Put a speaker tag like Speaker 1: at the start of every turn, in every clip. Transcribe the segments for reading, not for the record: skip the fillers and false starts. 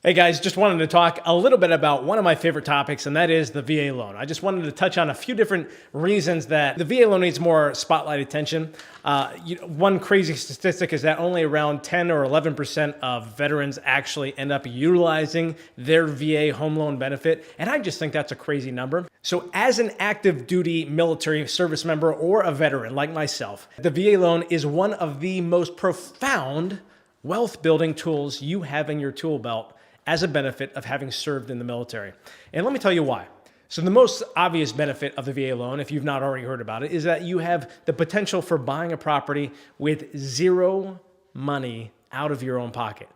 Speaker 1: Hey guys, just wanted to talk a little bit about one of my favorite topics, and that is the VA loan. I just wanted to touch on a few different reasons that the VA loan needs more spotlight attention. One crazy statistic is that only around 10 or 11% of veterans actually end up utilizing their VA home loan benefit, and I just think that's a crazy number. So as an active duty military service member or a veteran like myself, the VA loan is one of the most profound wealth building tools you have in your tool belt as a benefit of having served in the military. And let me tell you why. So the most obvious benefit of the VA loan, if you've not already heard about it, is that you have the potential for buying a property with zero money out of your own pocket.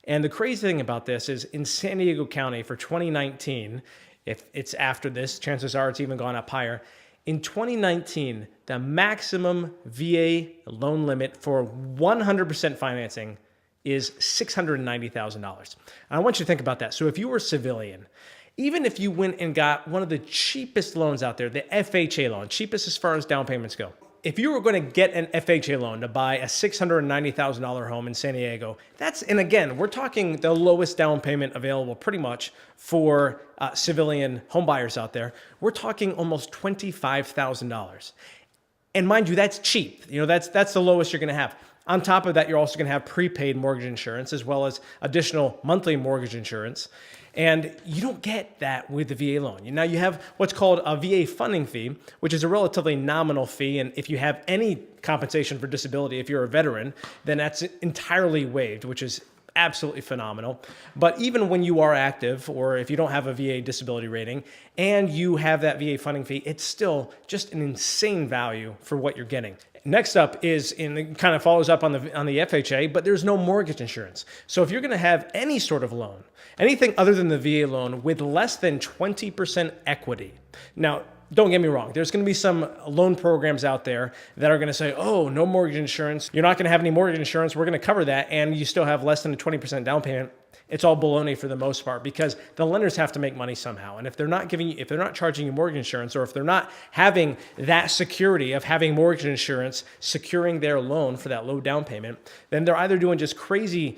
Speaker 1: And the crazy thing about this is in San Diego County for 2019, if it's after this, chances are it's even gone up higher. In 2019, the maximum VA loan limit for 100% financing is $690,000. I want you to think about that. So if you were a civilian, even if you went and got one of the cheapest loans out there, the FHA loan, cheapest as far as down payments go, if you were going to get an FHA loan to buy a $690,000 home in San Diego, and again, we're talking the lowest down payment available pretty much for civilian home buyers out there, we're talking almost $25,000. And mind you, that's cheap. That's the lowest you're going to have. On top of that, you're also going to have prepaid mortgage insurance as well as additional monthly mortgage insurance. And you don't get that with the VA loan. Now you have what's called a VA funding fee, which is a relatively nominal fee. And if you have any compensation for disability, if you're a veteran, then that's entirely waived, which is absolutely phenomenal. But even when you are active, or if you don't have a VA disability rating and you have that VA funding fee, it's still just an insane value for what you're getting. Next up is, and it kind of follows up on the FHA, but there's no mortgage insurance. So if you're going to have any sort of loan, anything other than the VA loan with less than 20% equity. Now, don't get me wrong. There's going to be some loan programs out there that are going to say, oh, no mortgage insurance. You're not going to have any mortgage insurance. We're going to cover that. And you still have less than a 20% down payment. It's all baloney for the most part because the lenders have to make money somehow. And if they're not charging you mortgage insurance, or if they're not having that security of having mortgage insurance securing their loan for that low down payment, then they're either doing just crazy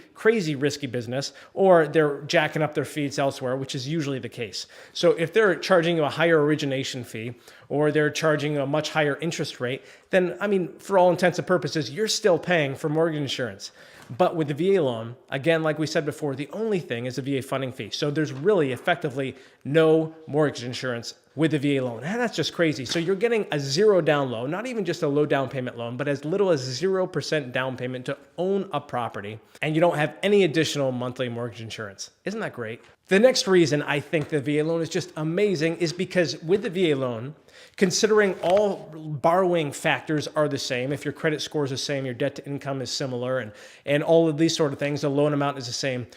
Speaker 1: risky business, or they're jacking up their fees elsewhere, which is usually the case. So if they're charging you a higher origination fee, or they're charging a much higher interest rate, then, for all intents and purposes, you're still paying for mortgage insurance. But with the VA loan, again, like we said before, the only thing is the VA funding fee. So there's really effectively no mortgage insurance with the VA loan. And that's just crazy. So you're getting a zero down loan, not even just a low down payment loan, but as little as 0% down payment to own a property. And you don't have any additional monthly mortgage insurance. Isn't that great? The next reason I think the VA loan is just amazing is because with the VA loan, considering all borrowing factors are the same, if your credit score is the same, your debt to income is similar, and all of these sort of things, the loan amount is the same,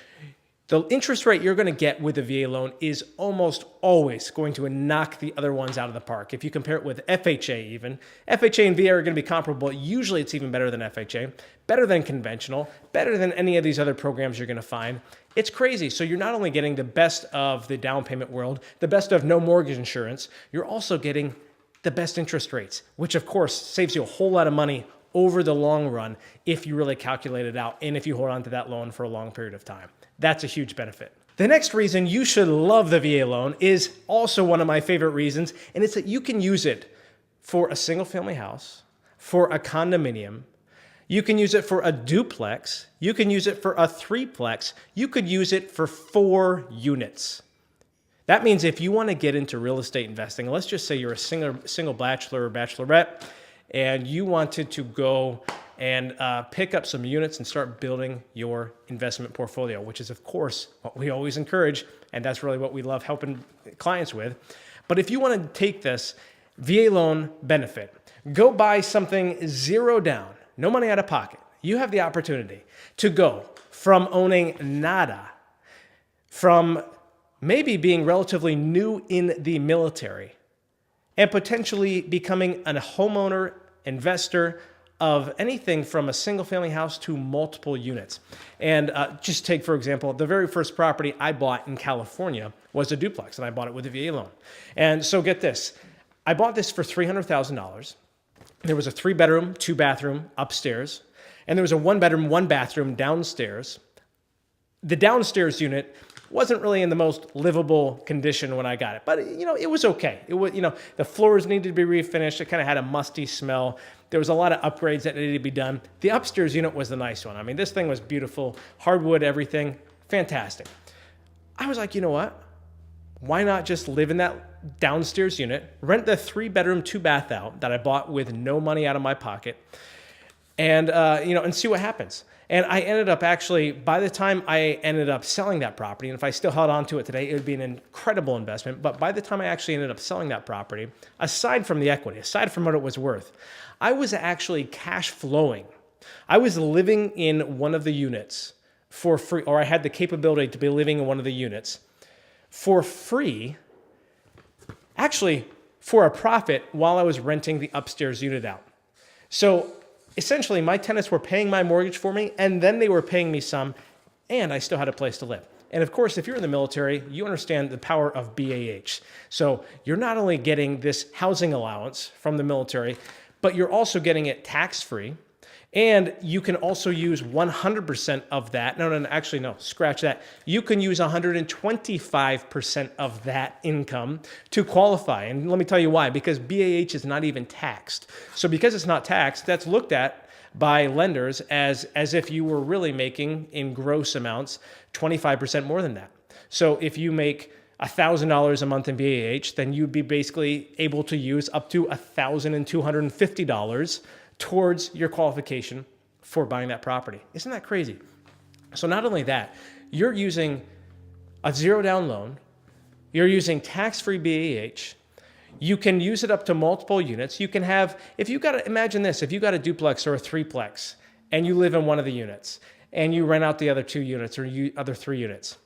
Speaker 1: the interest rate you're going to get with the VA loan is almost always going to knock the other ones out of the park. If you compare it with FHA even, FHA and VA are going to be comparable. Usually it's even better than FHA, better than conventional, better than any of these other programs you're going to find. It's crazy. So you're not only getting the best of the down payment world, the best of no mortgage insurance, you're also getting the best interest rates, which of course saves you a whole lot of money over the long run if you really calculate it out and if you hold on to that loan for a long period of time. That's a huge benefit. The next reason you should love the VA loan is also one of my favorite reasons, and it's that you can use it for a single family house, for a condominium. You can use it for a duplex. You can use it for a threeplex. You could use it for 4 units. That means if you want to get into real estate investing, let's just say you're a single bachelor or bachelorette, and you wanted to go and pick up some units and start building your investment portfolio, which is, of course, what we always encourage, and that's really what we love helping clients with. But if you want to take this VA loan benefit, go buy something zero down, no money out of pocket. You have the opportunity to go from owning nada, from maybe being relatively new in the military, and potentially becoming a homeowner, investor of anything from a single family house to multiple units. And just take, for example, the very first property I bought in California was a duplex, and I bought it with a VA loan. And so get this, I bought this for $300,000. There was a 3-bedroom, 2-bathroom upstairs, and there was a 1-bedroom, 1-bathroom downstairs. The downstairs unit Wasn't really in the most livable condition when I got it, but it was okay. It was, the floors needed to be refinished. It kind of had a musty smell. There was a lot of upgrades that needed to be done. The upstairs unit was the nice one. I mean, this thing was beautiful, hardwood, everything, fantastic. I was like, you know what? Why not just live in that downstairs unit, rent the 3-bedroom, 2-bath out that I bought with no money out of my pocket, and and see what happens. And I ended up actually, by the time I ended up selling that property, and if I still held on to it today, it would be an incredible investment. But by the time I actually ended up selling that property, aside from the equity, aside from what it was worth, I was actually cash flowing. I was living in one of the units for free, or I had the capability to be living in one of the units for free, actually for a profit, while I was renting the upstairs unit out. So essentially, my tenants were paying my mortgage for me, and then they were paying me some, and I still had a place to live. And of course, if you're in the military, you understand the power of BAH. So you're not only getting this housing allowance from the military, but you're also getting it tax-free. And you can also use 100% of that. No, scratch that. You can use 125% of that income to qualify. And let me tell you why. Because BAH is not even taxed. So because it's not taxed, that's looked at by lenders as if you were really making, in gross amounts, 25% more than that. So if you make $1,000 a month in BAH, then you'd be basically able to use up to $1,250 towards your qualification for buying that property. Isn't that crazy? So not only that, you're using a 0-down loan, you're using tax-free BAH, you can use it up to multiple units. You can have, imagine this, if you got a duplex or a 3-plex and you live in one of the units and you rent out the other 2 units or other 3 units,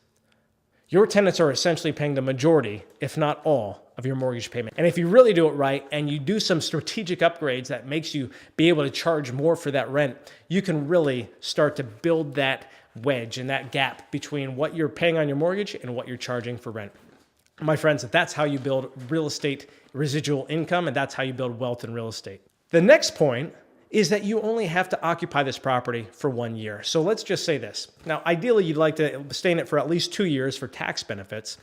Speaker 1: your tenants are essentially paying the majority, if not all, of your mortgage payment. And if you really do it right and you do some strategic upgrades that makes you be able to charge more for that rent, you can really start to build that wedge and that gap between what you're paying on your mortgage and what you're charging for rent. My friends, that's how you build real estate residual income, and that's how you build wealth in real estate. The next point is that you only have to occupy this property for 1 year. So let's just say this. Now, ideally, you'd like to stay in it for at least 2 years for tax benefits.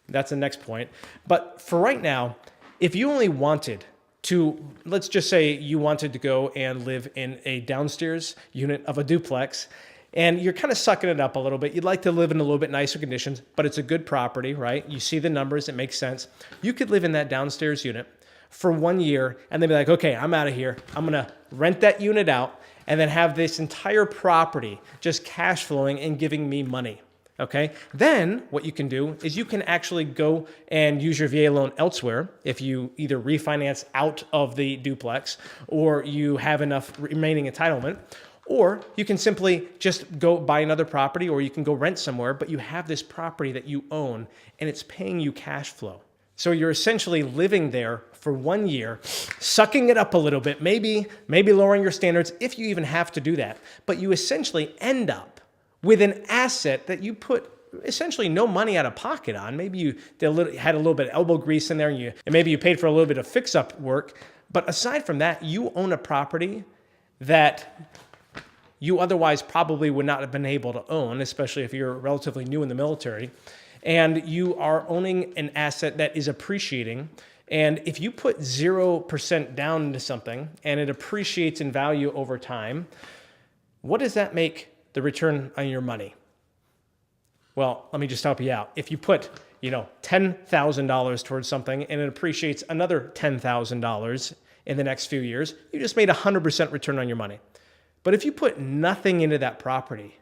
Speaker 1: That's the next point. But for right now, if you only wanted to, let's just say you wanted to go and live in a downstairs unit of a duplex, and you're kind of sucking it up a little bit. You'd like to live in a little bit nicer conditions, but it's a good property, right? You see the numbers, it makes sense. You could live in that downstairs unit for 1 year and then be like, okay, I'm out of here. I'm gonna rent that unit out and then have this entire property just cash flowing and giving me money, okay? Then what you can do is you can actually go and use your VA loan elsewhere if you either refinance out of the duplex or you have enough remaining entitlement, or you can simply just go buy another property, or you can go rent somewhere, but you have this property that you own and it's paying you cash flow. So you're essentially living there for 1 year, sucking it up a little bit, maybe lowering your standards if you even have to do that. But you essentially end up with an asset that you put essentially no money out of pocket on. Maybe you had a little bit of elbow grease in there, and maybe you paid for a little bit of fix-up work. But aside from that, you own a property that you otherwise probably would not have been able to own, especially if you're relatively new in the military. And you are owning an asset that is appreciating. And if you put 0% down into something and it appreciates in value over time, what does that make the return on your money? Well, let me just help you out. If you put, $10,000 towards something and it appreciates another $10,000 in the next few years, you just made 100% return on your money. But if you put nothing into that property,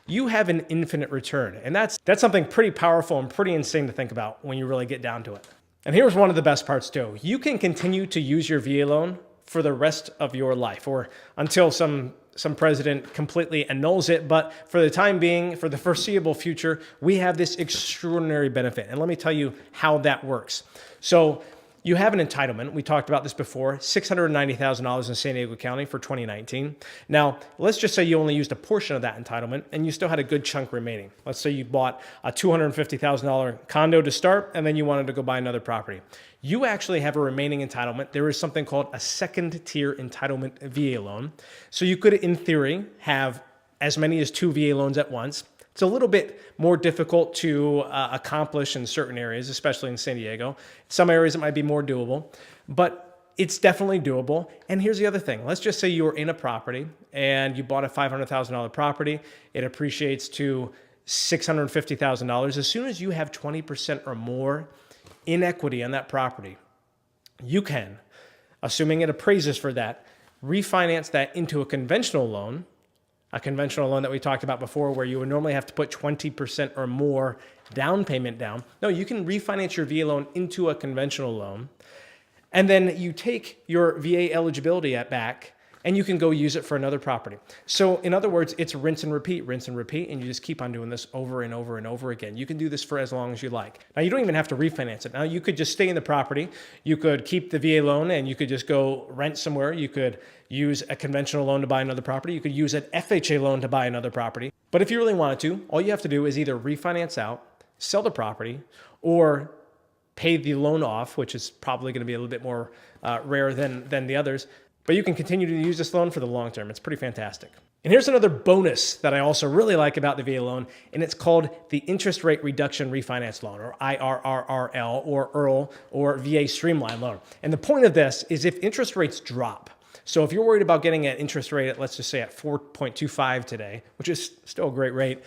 Speaker 1: you have an infinite return. And that's something pretty powerful and pretty insane to think about when you really get down to it. And here's one of the best parts too. You can continue to use your VA loan for the rest of your life, or until some president completely annuls it. But for the time being, for the foreseeable future, we have this extraordinary benefit. And let me tell you how that works. So you have an entitlement. We talked about this before, $690,000 in San Diego County for 2019. Now, let's just say you only used a portion of that entitlement and you still had a good chunk remaining. Let's say you bought a $250,000 condo to start and then you wanted to go buy another property. You actually have a remaining entitlement. There is something called a second tier entitlement VA loan. So you could, in theory, have as many as 2 VA loans at once. It's a little bit more difficult to accomplish in certain areas, especially in San Diego. Some areas it might be more doable, but it's definitely doable. And here's the other thing. Let's just say you're in a property and you bought a $500,000 property. It appreciates to $650,000. As soon as you have 20% or more in equity on that property, you can, assuming it appraises for that, refinance that into a conventional loan that we talked about before, where you would normally have to put 20% or more down payment down. No, you can refinance your VA loan into a conventional loan, and then you take your VA eligibility back, and you can go use it for another property. So in other words, it's rinse and repeat, and you just keep on doing this over and over and over again. You can do this for as long as you like. Now, you don't even have to refinance it. Now, you could just stay in the property. You could keep the VA loan and you could just go rent somewhere. You could use a conventional loan to buy another property. You could use an FHA loan to buy another property. But if you really wanted to, all you have to do is either refinance out, sell the property, or pay the loan off, which is probably going to be a little bit more rare than the others. But you can continue to use this loan for the long term. It's pretty fantastic. And here's another bonus that I also really like about the VA loan, and it's called the Interest Rate Reduction Refinance Loan, or IRRRL, or EARL, or VA Streamline Loan. And the point of this is if interest rates drop, so if you're worried about getting an interest rate at, let's just say, at 4.25 today, which is still a great rate,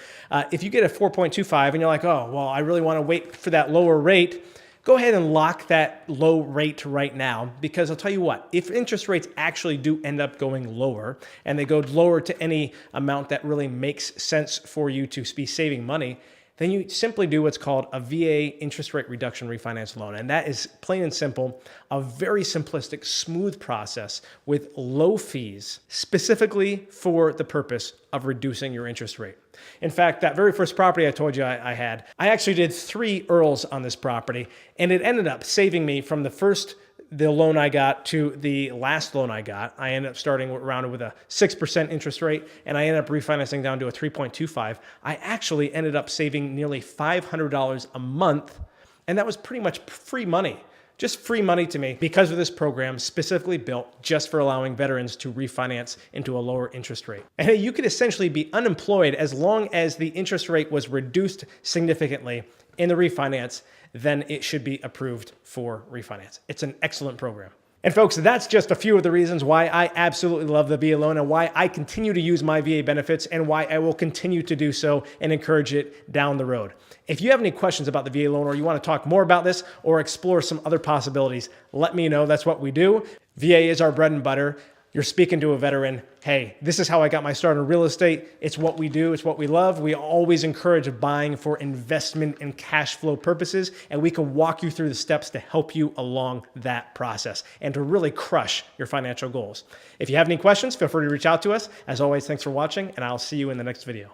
Speaker 1: if you get a 4.25 and you're like, oh, well, I really want to wait for that lower rate, go ahead and lock that low rate right now, because I'll tell you what, if interest rates actually do end up going lower and they go lower to any amount that really makes sense for you to be saving money, then you simply do what's called a VA interest rate reduction refinance loan. And that is plain and simple, a very simplistic, smooth process with low fees, specifically for the purpose of reducing your interest rate. In fact, that very first property I told you I had, I actually did 3 EARLs on this property, and it ended up saving me from the loan I got to the last loan I got. I ended up starting around with a 6% interest rate, and I ended up refinancing down to a 3.25. I actually ended up saving nearly $500 a month, and that was pretty much free money. Just free money to me because of this program specifically built just for allowing veterans to refinance into a lower interest rate. And hey, you could essentially be unemployed as long as the interest rate was reduced significantly in the refinance, then it should be approved for refinance. It's an excellent program. And folks, that's just a few of the reasons why I absolutely love the VA loan and why I continue to use my VA benefits and why I will continue to do so and encourage it down the road. If you have any questions about the VA loan or you want to talk more about this or explore some other possibilities, let me know. That's what we do. VA is our bread and butter. You're speaking to a veteran. Hey, this is how I got my start in real estate. It's what we do. It's what we love. We always encourage buying for investment and cash flow purposes, and we can walk you through the steps to help you along that process and to really crush your financial goals. If you have any questions, feel free to reach out to us. As always, thanks for watching, and I'll see you in the next video.